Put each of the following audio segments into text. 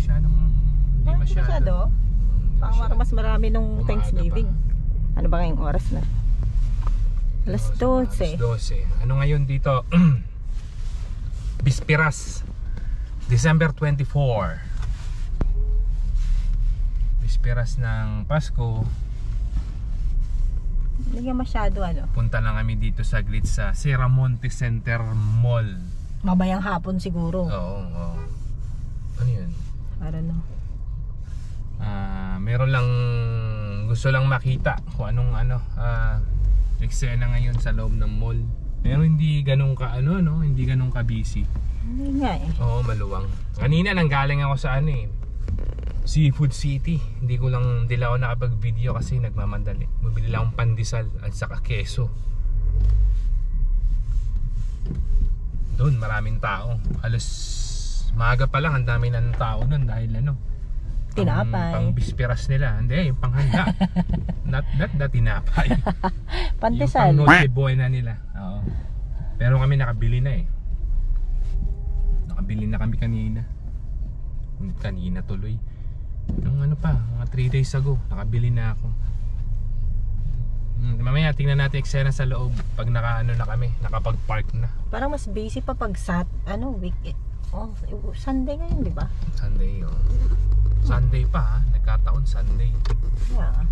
Hindi masyado. Parang mas marami nung Umaga Thanksgiving. Ano ba ngayong oras na? Alas 12. Alas 12. Ano ngayon dito? Bisperas. December 24. Bisperas ng Pasko. Hindi nga masyado ano. Punta lang kami dito saglit sa Sierramonte Center Mall. Mabayang hapon siguro. Oo, oo. Ano yun? I don't know. Meron lang gusto lang makita kung anong eksena ngayon sa loob ng mall. Pero hindi ganun ka hindi ganun ka busy. Hindi nga eh. Oo, maluwang. Kanina nanggaling ako sa Seafood City. Hindi lang ako nakapag-video kasi nagmamandali. Bumili lang akong pandesal at saka keso. Doon maraming tao. Alas maaga pa lang ang dami ng tao doon dahil tinapay. Pang bisperas nila. Hindi, yung panghanda. not the tinapay. Pandesal. Yung pang Noche Buena nila. Oo. Pero kami nakabili na eh. Nakabili na kami kanina. Kanina tuloy. Mga 3 days ago. Nakabili na ako. Mamaya tingnan natin eksena sa loob pag na kami, nakapag-park na. Parang mas busy pa pag weekend. Sunday ngayon, di ba? Sunday, Sunday pa nagkataon Sunday. Yeah.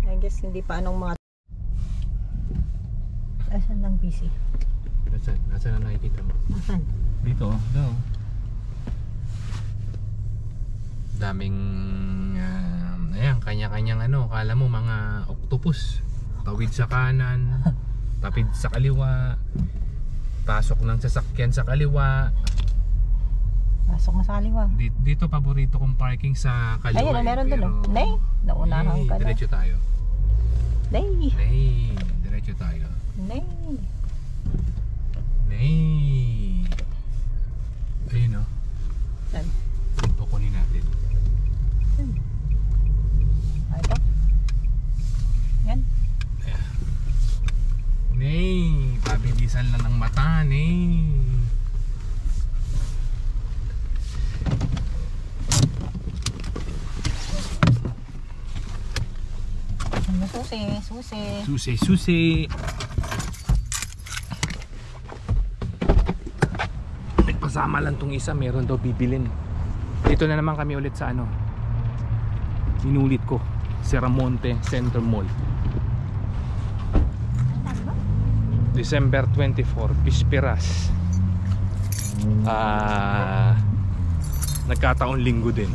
I guess hindi pa anong mga asan lang busy? Nasaan na nakikita mo? Asan? Dito, daw. Daming ayan, kanya-kanyang kala mo mga octopus. Tawid sa kanan, tapid sa kaliwa, pasok ng sasakyan sa kaliwa. Pasok na sa kaliwa. Dito paborito kong parking sa kaliwa. Ayun, meron doon. Nay, naunahan ka na. Diretso tayo. Nay, diretso tayo. Nay. Ayun o. Saan? Kukunin natin. Ito. Yan. Nay, pabilisan lang ng mata, Nay. Susi. Pasama lang tong isa, meron daw bibilin. Dito na naman kami ulit sa inulit ko, Sierramonte Center Mall. December 24, Bisperas. Nagkataon linggo din.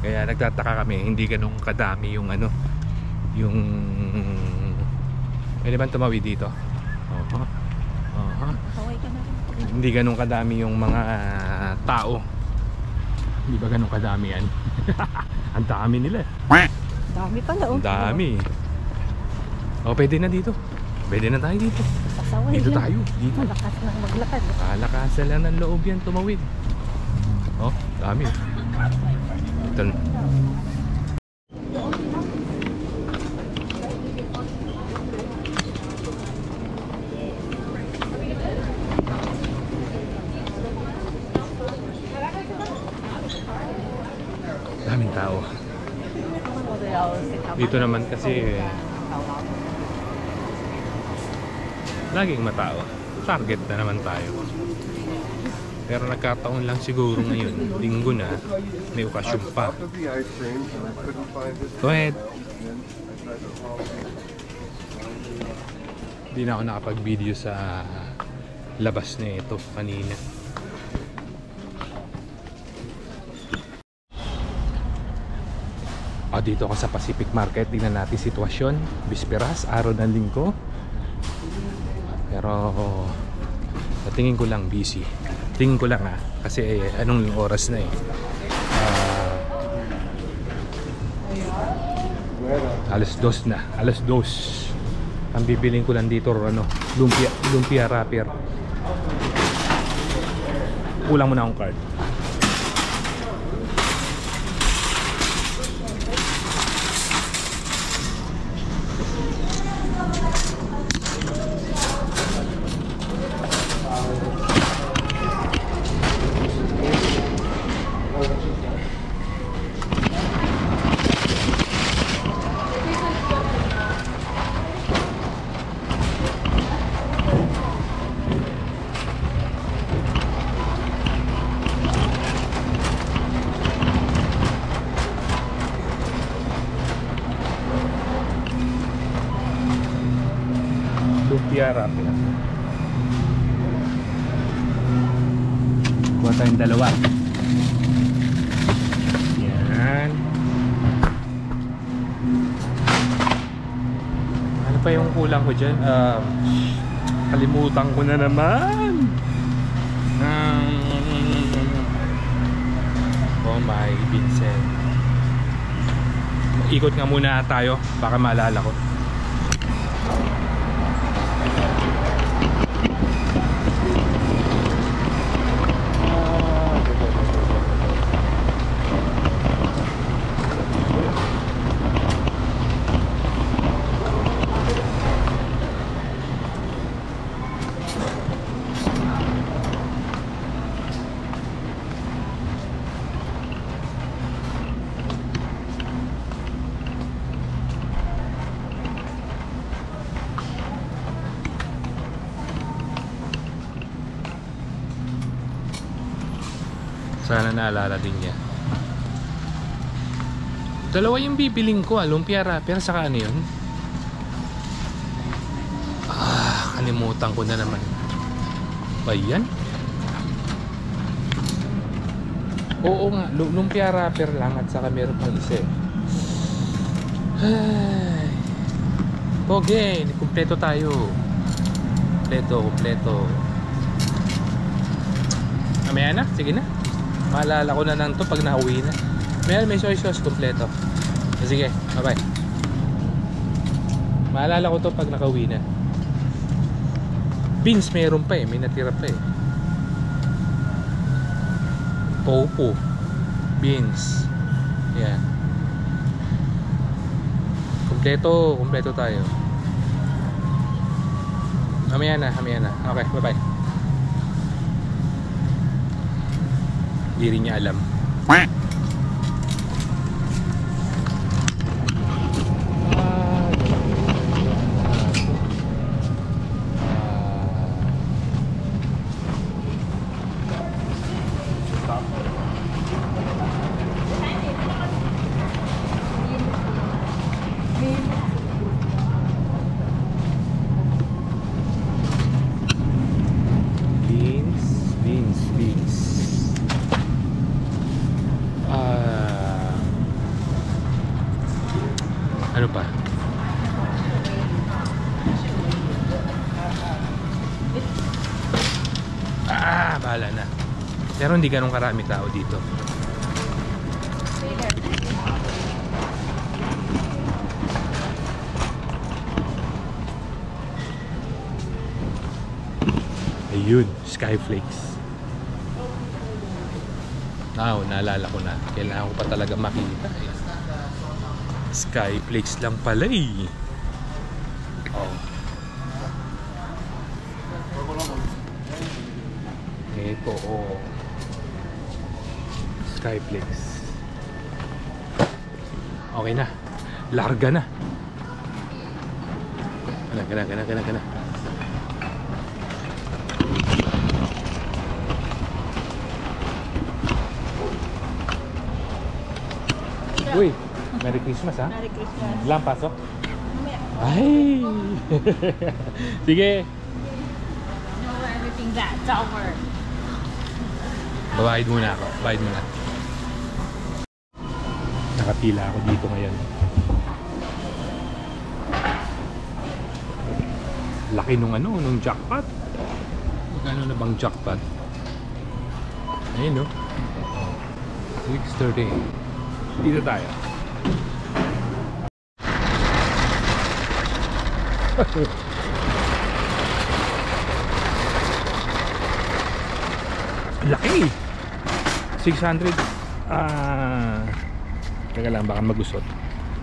Kaya nagtataka kami, hindi ganun kadami yung pwede ba tumawid dito? Hindi ganun kadami yung mga tao. Hindi ba ganun kadami yan? Ang dami nila. Dami pala. Ang dami. Pwede na dito. Pwede na tayo dito. Sasaway dito yan. Tayo. Dito. Malakas lang maglakad. Kalakasan lang ng loob yan tumawid. Dami. Ito na. Daming tao. Dito naman kasi laging matao. Target na naman tayo. Pero nagkataon lang siguro ngayon, linggo na, may okasyon pa. Go ahead. Hindi na ako nakapag-video sa labas na ito kanina. Dito ako sa Pacific Market. Tingnan natin sitwasyon. Bisperas, araw ng linggo. Pero tingin ko lang busy. Tingin ko lang kasi anong oras na alas 2 na. Alas 2. Ang bibiling ko lang dito lumpia wrapper. Kulang mo na akong card. lumpia rapper. Kuha tayong dalawa. Yan. Ano pa yung kulang ko dyan? Kalimutan ko na naman. Oh my Vincent. Ikot nga muna tayo, baka maalala ko. Sana naalala din niya. Dalawa yung bibiling ko, lumpia wrapper, saka ano yun? Kalimutan ko na naman. Ba yan? Oo nga, lumpia wrapper lang at saka meron pang isa. Poge, kumpleto tayo. Kumpleto. Mamaya na, sige na. Maalala ko na lang to pag nauwi na. May soy sauce kumpleto. Sige, bye bye. Maalala ko to pag nakauwi na. Beans meron pa may natira pa Tofu, beans. Yan. Kumpleto tayo. Mamaya na. Okay, bye bye. Hindi rin niya alam. Ano pa? Bahala na. Pero hindi ganun karami tao dito. Ayun, Skyflakes. Naalala ko na. Kailangan ko pa talaga makita Skyflakes lang pala Oh. Ito Skyflakes. Okay na. Larga na. Kana. Uy, Merry Christmas ha? Merry Christmas. Ilang pasok? Ay! Sige! No, everything that's over. Babayad muna ako. Nakapila ako dito ngayon. Laki nung jackpot. Magkano na bang jackpot? Ayun 6:30. Dito tayo. Laki! 600. Teka lang, baka magusot.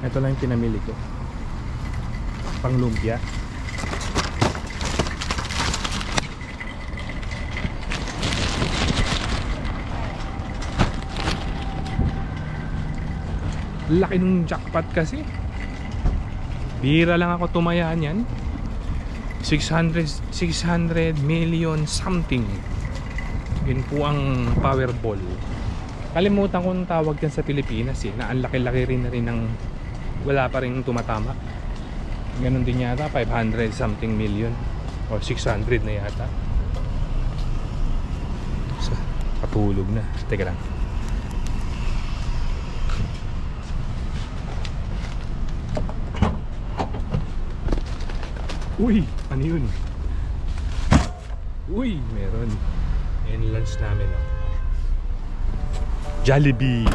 Ito lang yung pinamili ko. Pang lumpia. Laki nung jackpot kasi. Bira lang ako tumayaan yan. 600 million something. Yun po ang Powerball. Kalimutan ko ng tawag yan sa Pilipinas na ang laki-laki rin na rin ng wala pa rin tumatama. Ganon din yata 500 something million. O 600 na yata. So, patulog na. Teka lang. Uy! Ano yun? Uy! Meron. Yan lunch namin. Oh. Jollibee!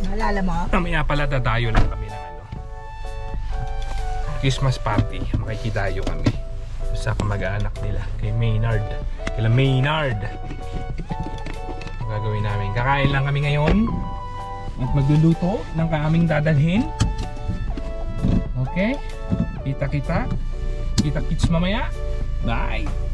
Naalala mo? Mamaya pala dadayo lang kami ng Christmas party. Makikidayo kami sa kamag-anak nila kay Maynard. Kila Maynard. Ang gagawin namin, kakain lang kami ngayon at magluluto ng aming dadalhin. Okay? Kita-kits mamaya. Bye!